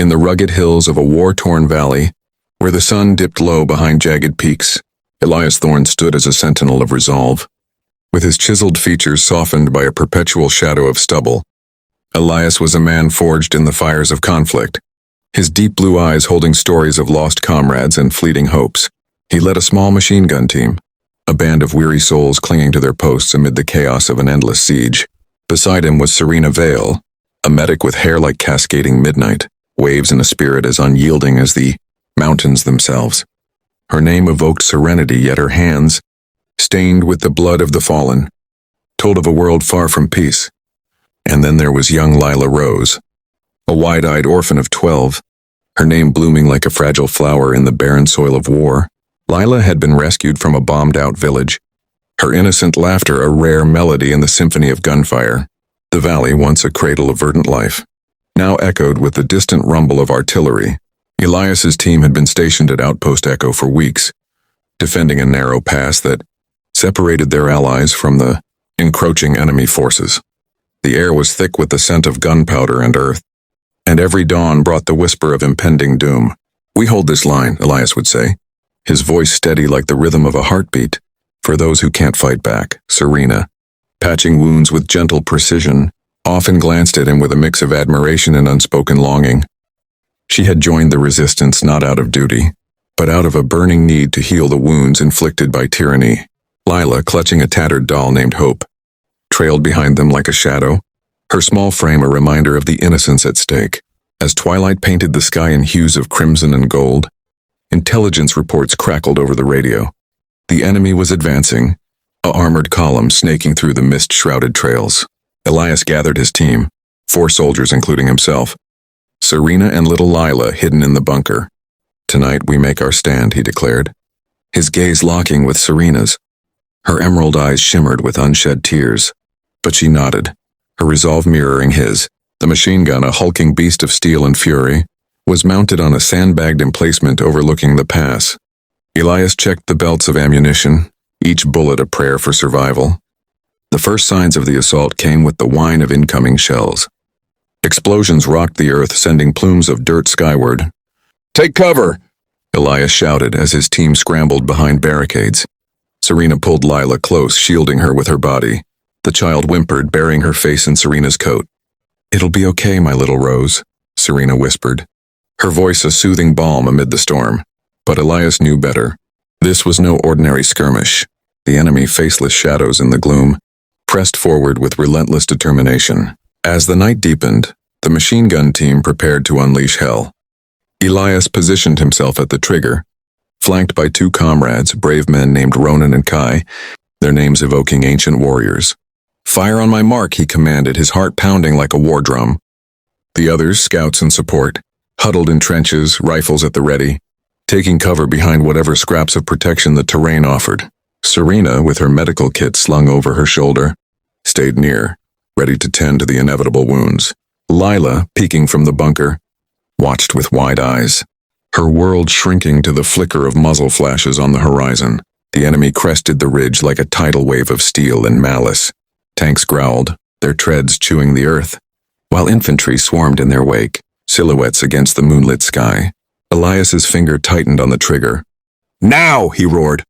In the rugged hills of a war-torn valley, where the sun dipped low behind jagged peaks, Elias Thorne stood as a sentinel of resolve. With his chiseled features softened by a perpetual shadow of stubble, Elias was a man forged in the fires of conflict, his deep blue eyes holding stories of lost comrades and fleeting hopes. He led a small machine gun team, a band of weary souls clinging to their posts amid the chaos of an endless siege. Beside him was Serena Vale, a medic with hair like cascading midnight, waves and a spirit as unyielding as the mountains themselves. Her name evoked serenity, yet her hands, stained with the blood of the fallen, told of a world far from peace. And then there was young Lila Rose, a wide-eyed orphan of 12, her name blooming like a fragile flower in the barren soil of war. Lila had been rescued from a bombed-out village, her innocent laughter a rare melody in the symphony of gunfire. The valley, once a cradle of verdant life, now echoed with the distant rumble of artillery. Elias's team had been stationed at Outpost Echo for weeks, defending a narrow pass that separated their allies from the encroaching enemy forces. The air was thick with the scent of gunpowder and earth, and every dawn brought the whisper of impending doom. "We hold this line," Elias would say, his voice steady like the rhythm of a heartbeat. "For those who can't fight back." Serena, patching wounds with gentle precision, often glanced at him with a mix of admiration and unspoken longing. She had joined the resistance not out of duty, but out of a burning need to heal the wounds inflicted by tyranny. Lila, clutching a tattered doll named Hope, trailed behind them like a shadow, her small frame a reminder of the innocence at stake. As twilight painted the sky in hues of crimson and gold, intelligence reports crackled over the radio. The enemy was advancing, a armored column snaking through the mist-shrouded trails. Elias gathered his team, 4 soldiers including himself, Serena and little Lila hidden in the bunker. "Tonight we make our stand," he declared, his gaze locking with Serena's. Her emerald eyes shimmered with unshed tears, but she nodded, her resolve mirroring his. The machine gun, a hulking beast of steel and fury, was mounted on a sandbagged emplacement overlooking the pass. Elias checked the belts of ammunition, each bullet a prayer for survival. The first signs of the assault came with the whine of incoming shells. Explosions rocked the earth, sending plumes of dirt skyward. "Take cover!" Elias shouted as his team scrambled behind barricades. Serena pulled Lila close, shielding her with her body. The child whimpered, burying her face in Serena's coat. "It'll be okay, my little Rose," Serena whispered, her voice a soothing balm amid the storm. But Elias knew better. This was no ordinary skirmish. The enemy, faceless shadows in the gloom, pressed forward with relentless determination. As the night deepened, the machine gun team prepared to unleash hell. Elias positioned himself at the trigger, flanked by 2 comrades, brave men named Ronan and Kai, their names evoking ancient warriors. "Fire on my mark," he commanded, his heart pounding like a war drum. The others, scouts and support, huddled in trenches, rifles at the ready, taking cover behind whatever scraps of protection the terrain offered. Serena, with her medical kit slung over her shoulder, stayed near, ready to tend to the inevitable wounds. Lila, peeking from the bunker, watched with wide eyes, her world shrinking to the flicker of muzzle flashes on the horizon. The enemy crested the ridge like a tidal wave of steel and malice. Tanks growled, their treads chewing the earth, while infantry swarmed in their wake, silhouettes against the moonlit sky. Elias's finger tightened on the trigger. "Now!" he roared.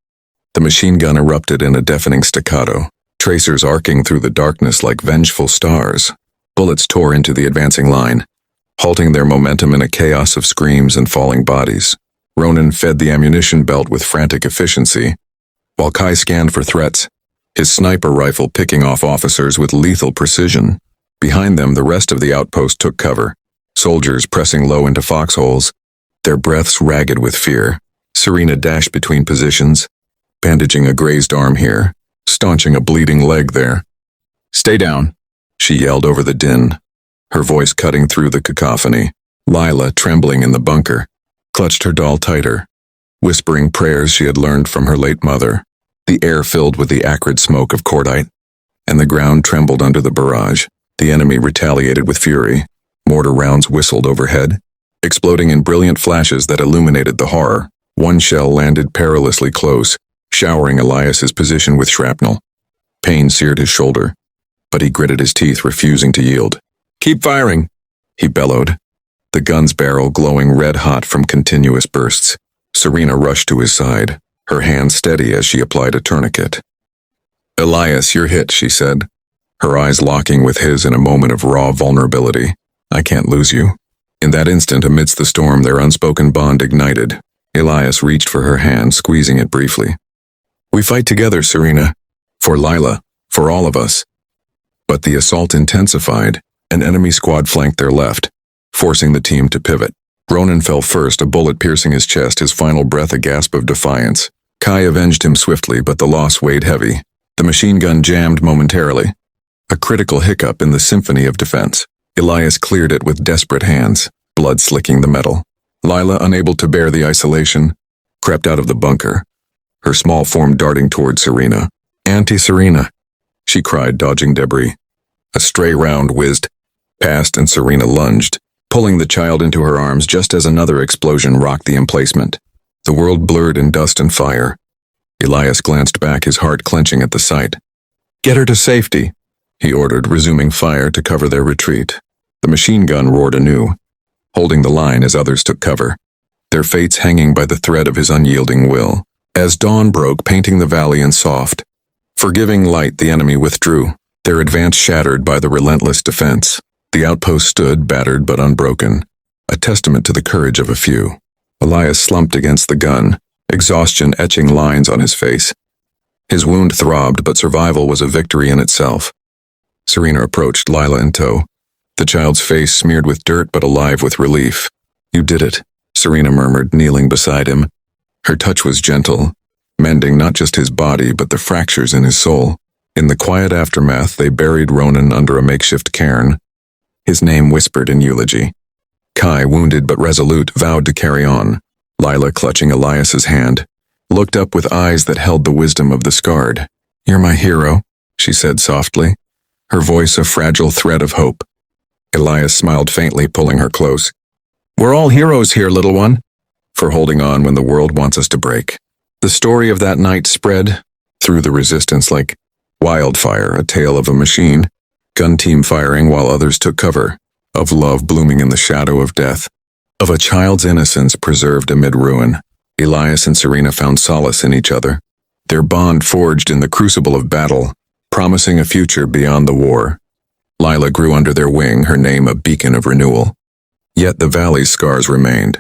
The machine gun erupted in a deafening staccato, tracers arcing through the darkness like vengeful stars. Bullets tore into the advancing line, halting their momentum in a chaos of screams and falling bodies. Ronan fed the ammunition belt with frantic efficiency, while Kai scanned for threats, his sniper rifle picking off officers with lethal precision. Behind them, the rest of the outpost took cover, soldiers pressing low into foxholes, their breaths ragged with fear. Serena dashed between positions, bandaging a grazed arm here, staunching a bleeding leg there. "Stay down," she yelled over the din, her voice cutting through the cacophony. Lila, trembling in the bunker, clutched her doll tighter, whispering prayers she had learned from her late mother. The air filled with the acrid smoke of cordite, and the ground trembled under the barrage. The enemy retaliated with fury. Mortar rounds whistled overhead, exploding in brilliant flashes that illuminated the horror. One shell landed perilously close, showering Elias's position with shrapnel. Pain seared his shoulder, but he gritted his teeth, refusing to yield. "Keep firing," he bellowed, the gun's barrel glowing red-hot from continuous bursts. Serena rushed to his side, her hand steady as she applied a tourniquet. "Elias, you're hit," she said, her eyes locking with his in a moment of raw vulnerability. "I can't lose you." In that instant, amidst the storm, their unspoken bond ignited. Elias reached for her hand, squeezing it briefly. "We fight together, Serena. For Lila. For all of us." But the assault intensified. An enemy squad flanked their left, forcing the team to pivot. Ronan fell first, a bullet piercing his chest, his final breath a gasp of defiance. Kai avenged him swiftly, but the loss weighed heavy. The machine gun jammed momentarily. A critical hiccup in the symphony of defense. Elias cleared it with desperate hands, blood slicking the metal. Lila, unable to bear the isolation, crept out of the bunker, her small form darting toward Serena. "Auntie Serena," she cried, dodging debris. A stray round whizzed past and Serena lunged, pulling the child into her arms just as another explosion rocked the emplacement. The world blurred in dust and fire. Elias glanced back, his heart clenching at the sight. "Get her to safety," he ordered, resuming fire to cover their retreat. The machine gun roared anew, holding the line as others took cover, their fates hanging by the thread of his unyielding will. As dawn broke, painting the valley in soft, forgiving light, the enemy withdrew, their advance shattered by the relentless defense. The outpost stood, battered but unbroken, a testament to the courage of a few. Elias slumped against the gun, exhaustion etching lines on his face. His wound throbbed, but survival was a victory in itself. Serena approached, Lila in tow, the child's face smeared with dirt but alive with relief. "You did it," Serena murmured, kneeling beside him. Her touch was gentle, mending not just his body but the fractures in his soul. In the quiet aftermath, they buried Ronan under a makeshift cairn, his name whispered in eulogy. Kai, wounded but resolute, vowed to carry on. Lila, clutching Elias's hand, looked up with eyes that held the wisdom of the scarred. "You're my hero," she said softly, her voice a fragile thread of hope. Elias smiled faintly, pulling her close. "We're all heroes here, little one, for holding on when the world wants us to break." The story of that night spread through the resistance like wildfire, a tale of a machine gun team firing while others took cover, of love blooming in the shadow of death, of a child's innocence preserved amid ruin. Elias and Serena found solace in each other, their bond forged in the crucible of battle, promising a future beyond the war. Lila grew under their wing, her name a beacon of renewal. Yet the valley's scars remained,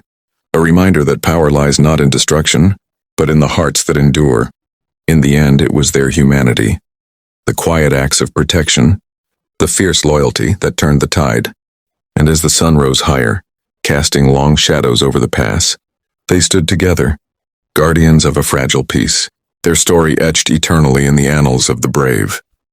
a reminder that power lies not in destruction, but in the hearts that endure. In the end, it was their humanity, the quiet acts of protection, the fierce loyalty that turned the tide. And as the sun rose higher, casting long shadows over the pass, they stood together, guardians of a fragile peace, their story etched eternally in the annals of the brave.